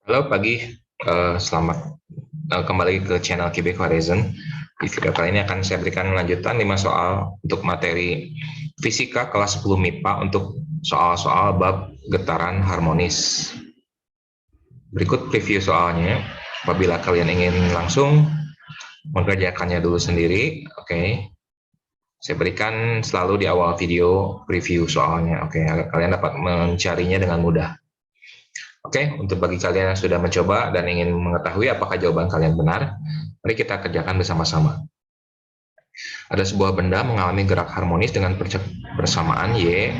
Halo pagi, selamat kembali ke channel Kibek Horizon. Di video kali ini akan saya berikan lanjutan 5 soal untuk materi fisika kelas 10 MIPA untuk soal-soal bab getaran harmonis. Berikut preview soalnya. Apabila kalian ingin langsung mengerjakannya dulu sendiri, oke. Saya berikan selalu di awal video preview soalnya, oke, agar kalian dapat mencarinya dengan mudah. Oke, untuk bagi kalian yang sudah mencoba dan ingin mengetahui apakah jawaban kalian benar, mari kita kerjakan bersama-sama. Ada sebuah benda mengalami gerak harmonis dengan persamaan Y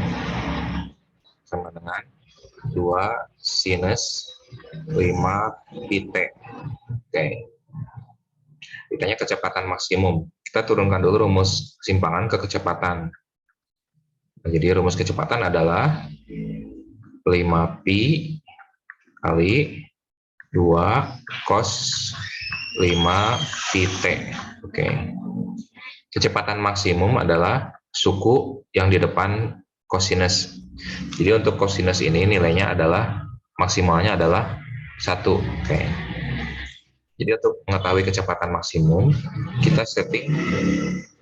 sama dengan 2 sinus 5 pi t. Oke, ditanya kecepatan maksimum. Kita turunkan dulu rumus kesimpangan ke kecepatan. Nah, jadi rumus kecepatan adalah 5 pi kali 2 cos 5 pi t. Oke. Kecepatan maksimum adalah suku yang di depan kosinus. Jadi untuk kosinus ini nilainya adalah maksimalnya adalah 1. Oke. Jadi untuk mengetahui kecepatan maksimum, kita setting,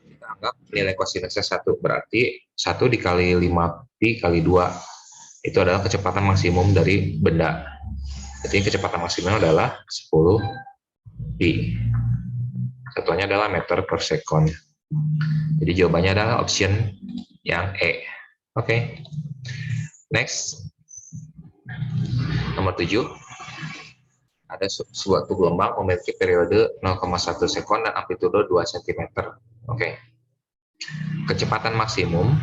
kita anggap nilai kosinusnya 1. Berarti 1 dikali 5 pi kali 2. Itu adalah kecepatan maksimum dari benda. Jadi kecepatan maksimum adalah 10 pi. Satuannya adalah meter per second. Jadi jawabannya adalah option yang E. Oke. Next. Nomor 7. Ada suatu gelombang memiliki periode 0,1 sekon dan amplitudo 2 cm. Oke. Kecepatan maksimum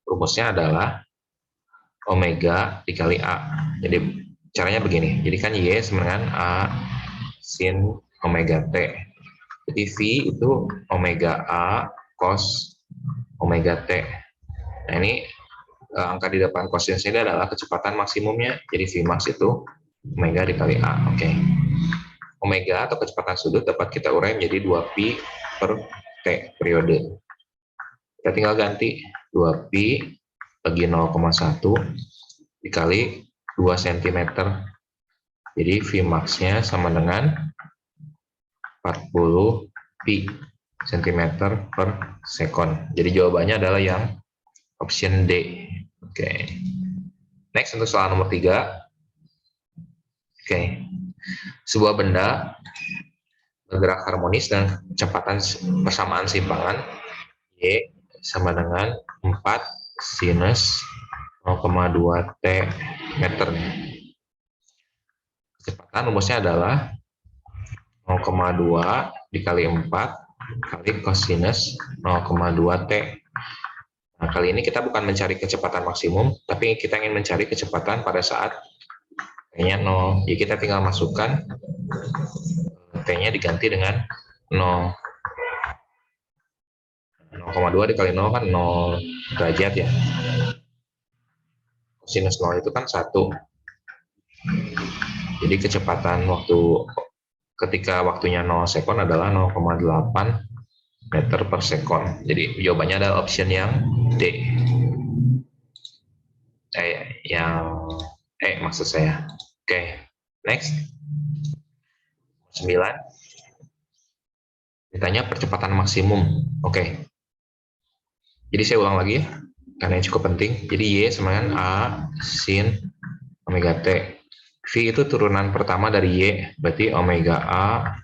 rumusnya adalah omega dikali A. Jadi caranya begini. Jadi kan Y sama dengan A sin omega T. Jadi V itu omega A cos omega T. Nah ini angka di depan kosinus ini adalah kecepatan maksimumnya. Jadi Vmax itu omega dikali A. Oke. Omega atau kecepatan sudut dapat kita urai menjadi 2 pi per T periode. Kita tinggal ganti 2 pi bagi 0,1 dikali 2 cm. Jadi Vmax-nya sama dengan 40 pi cm per second. Jadi jawabannya adalah yang option D. Oke. Next untuk soal nomor 3. Oke. Sebuah benda bergerak harmonis dan kecepatan persamaan simpangan Y sama dengan 4 sinus 0,2 T meter. Kecepatan rumusnya adalah 0,2 dikali 4 kali cosinus 0,2 T. Nah, kali ini kita bukan mencari kecepatan maksimum, tapi kita ingin mencari kecepatan pada saat T-nya 0. Jadi kita tinggal masukkan T-nya diganti dengan 0. 0,2 dikali 0 kan 0 derajat ya. Sinus 0 itu kan 1. Jadi kecepatan ketika waktunya 0 sekon adalah 0,8 meter per sekon. Jadi jawabannya adalah option yang D. Maksud saya. Oke, next. 9. Ditanya percepatan maksimum. Oke. Jadi saya ulang lagi ya, karena ini cukup penting. Jadi Y sama dengan A sin omega T. V itu turunan pertama dari Y, berarti omega A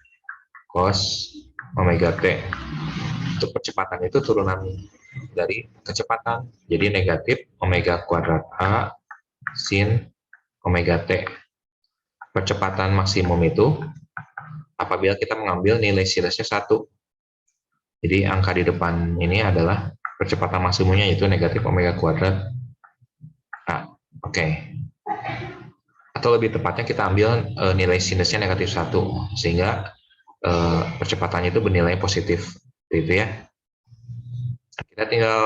cos omega T. Untuk percepatan itu turunan dari kecepatan. Jadi negatif omega kuadrat A sin omega T. Percepatan maksimum itu apabila kita mengambil nilai sinusnya 1. Jadi angka di depan ini adalah percepatan maksimumnya yaitu negatif omega kuadrat A. Oke. Atau lebih tepatnya kita ambil nilai sinusnya negatif 1 sehingga percepatannya itu bernilai positif. Gitu ya. Nah, kita tinggal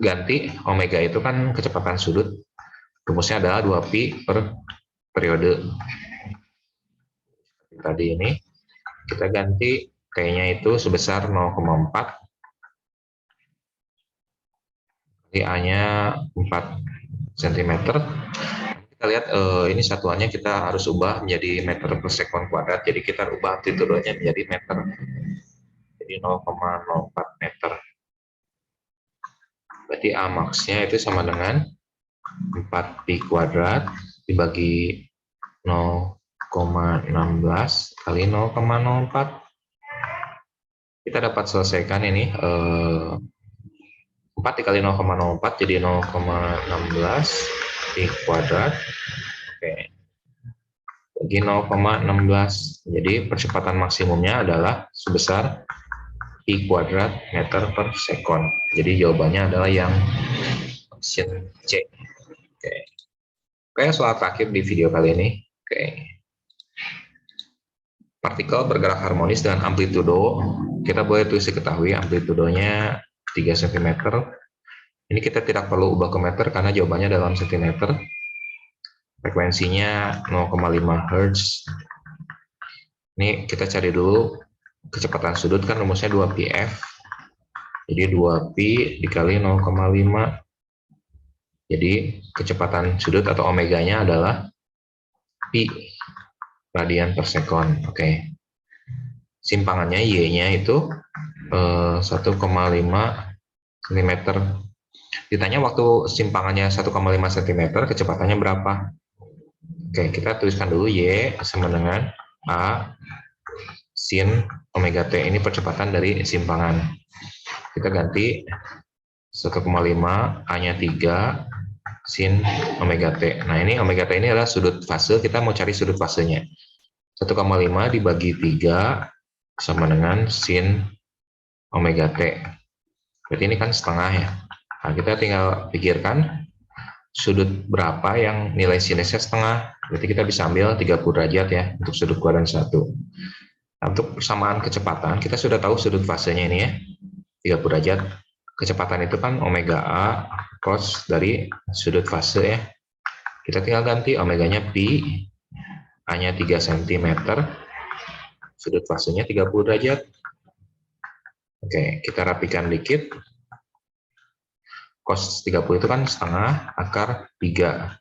ganti omega itu kan kecepatan sudut. Rumusnya adalah 2 pi per periode. Tadi ini kita ganti T-nya itu sebesar 0,4 kali A-nya 4 cm. Kita Kita lihat ini satuannya kita harus ubah menjadi meter per sekon kuadrat. Jadi kita ubah amplitudenya menjadi meter. Jadi 0,04 meter. Berarti A max-nya itu sama dengan 4 pi kuadrat dibagi 0,16 kali 0,04. Kita dapat selesaikan ini 4 dikali 0,04 jadi 0,16 pi kuadrat. Oke. Bagi 0,16. Jadi percepatan maksimumnya adalah sebesar pi kuadrat meter per sekon. Jadi jawabannya adalah yang option C. Oke. Oke, soal terakhir di video kali ini. Oke. Partikel bergerak harmonis dengan amplitudo. Kita boleh tulis diketahui amplitudonya 3 cm. Ini kita tidak perlu ubah ke meter karena jawabannya dalam cm. Frekuensinya 0,5 Hz. Ini kita cari dulu kecepatan sudut, kan rumusnya 2πf. Jadi 2pi dikali 0,5. Jadi kecepatan sudut atau omeganya adalah pi radian per sekon. Oke. Simpangannya Y-nya itu 1,5 cm. Ditanya waktu simpangannya 1,5 cm, kecepatannya berapa? Oke, kita tuliskan dulu Y sama dengan A sin omega T. Ini percepatan dari simpangan. Kita ganti 1,5, A-nya 3, sin omega T. Nah, ini omega T ini adalah sudut fase. Kita mau cari sudut fasenya. 1,5 dibagi 3 sama dengan sin omega T. Berarti ini kan setengah ya. Nah, kita tinggal pikirkan sudut berapa yang nilai sinusnya setengah. Berarti kita bisa ambil 30 derajat ya untuk sudut kuadran 1. Nah, untuk persamaan kecepatan, kita sudah tahu sudut fasenya ini ya, 30 derajat. Kecepatan itu kan omega A cos dari sudut fase ya. Kita tinggal ganti omeganya pi, A-nya 3 cm, sudut fasenya 30 derajat. Oke, kita rapikan dikit. Cos 30 itu kan setengah akar 3.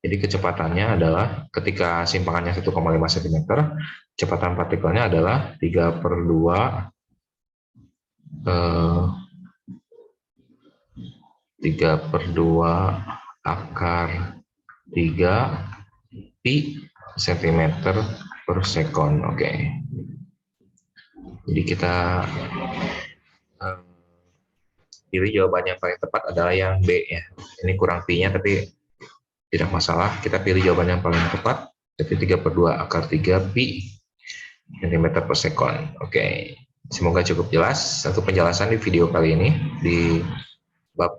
Jadi kecepatannya adalah ketika simpangannya 1,5 cm, kecepatan partikelnya adalah 3/2 akar 3 pi cm per sekon. Oke. Jadi kita pilih jawabannya yang paling tepat adalah yang B ya. Ini kurang pi-nya tapi tidak masalah. Kita pilih jawaban yang paling tepat, yaitu 3/2 akar 3 pi cm per sekon. Oke. Semoga cukup jelas untuk penjelasan di video kali ini di bab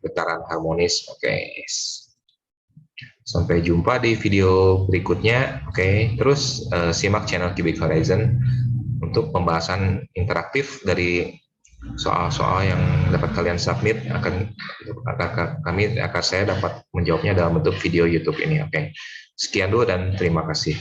getaran harmonis. Oke. Sampai jumpa di video berikutnya. Oke. Terus simak channel Cubic Horizon untuk pembahasan interaktif dari soal-soal yang dapat kalian submit akan saya dapat menjawabnya dalam bentuk video YouTube ini. Oke. Sekian dulu dan terima kasih.